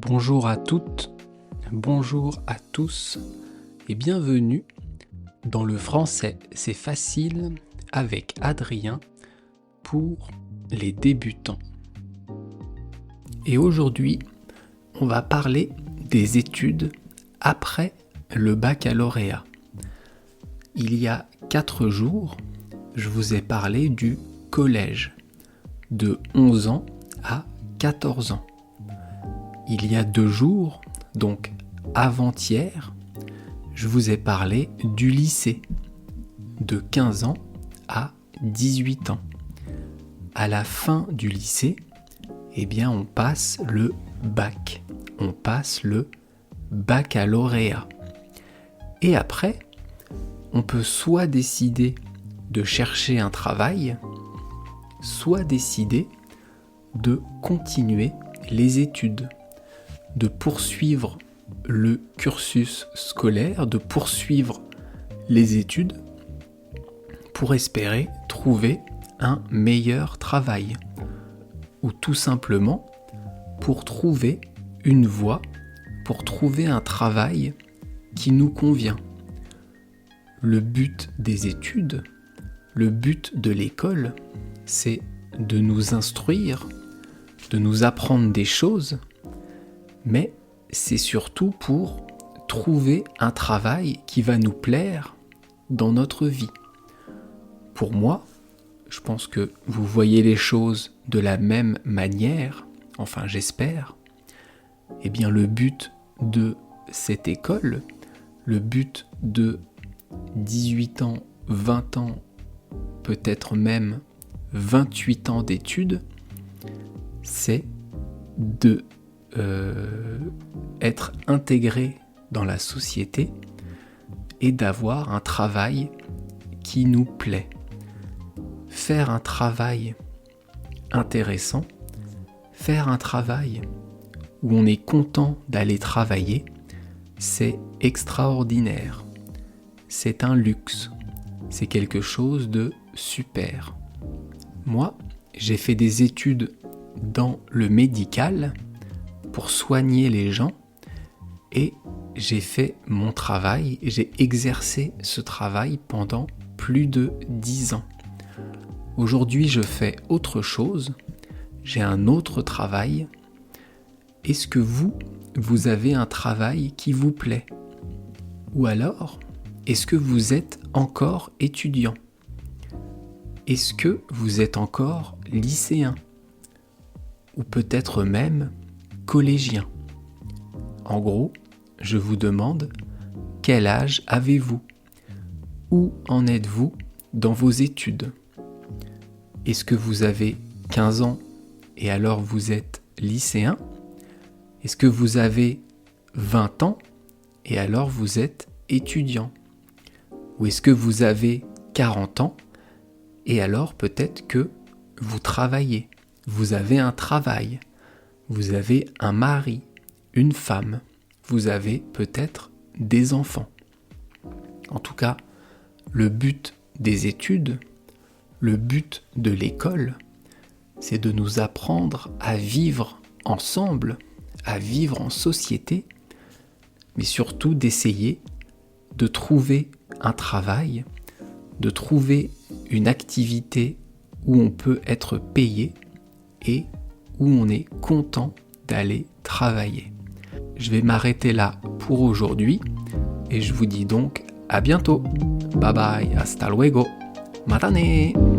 Bonjour à toutes, bonjour à tous et bienvenue dans le français c'est facile avec Adrien pour les débutants. Et aujourd'hui, on va parler des études après le baccalauréat. Il y a 4 jours, je vous ai parlé du collège, de 11 ans à 14 ans. Il y a 2 jours, donc avant-hier, je vous ai parlé du lycée, de 15 ans à 18 ans. À la fin du lycée, on passe le bac, on passe le baccalauréat. Et après, on peut soit décider de chercher un travail, soit décider de continuer les études, de poursuivre le cursus scolaire, de poursuivre les études pour espérer trouver un meilleur travail ou tout simplement pour trouver une voie, pour trouver un travail qui nous convient. Le but des études, le but de l'école, c'est de nous instruire, de nous apprendre des choses, mais c'est surtout pour trouver un travail qui va nous plaire dans notre vie. Pour moi, je pense que vous voyez les choses de la même manière, enfin j'espère. Le but de cette école, le but de 18 ans, 20 ans, peut-être même 28 ans d'études, c'est de être intégré dans la société et d'avoir un travail qui nous plaît. Faire un travail intéressant, faire un travail où on est content d'aller travailler, c'est extraordinaire. C'est un luxe. C'est quelque chose de super. Moi, j'ai fait des études dans le médical pour soigner les gens et j'ai fait mon travail, j'ai exercé ce travail pendant plus de 10 ans. Aujourd'hui, je fais autre chose, j'ai un autre travail. Est-ce que vous avez un travail qui vous plaît? Ou alors, est-ce que vous êtes encore étudiant? Est-ce que vous êtes encore lycéen? Ou peut-être même collégien? En gros, je vous demande, quel âge avez-vous? Où en êtes-vous dans vos études? Est-ce que vous avez 15 ans et alors vous êtes lycéen? Est-ce que vous avez 20 ans et alors vous êtes étudiant? Ou est-ce que vous avez 40 ans et alors peut-être que vous travaillez? Vous avez un travail, vous avez un mari, une femme, vous avez peut-être des enfants. En tout cas, le but des études, le but de l'école, c'est de nous apprendre à vivre ensemble, à vivre en société, mais surtout d'essayer de trouver un travail, de trouver une activité où on peut être payé et où on est content d'aller travailler. Je vais m'arrêter là pour aujourd'hui et je vous dis donc à bientôt. Bye bye, hasta luego, matane.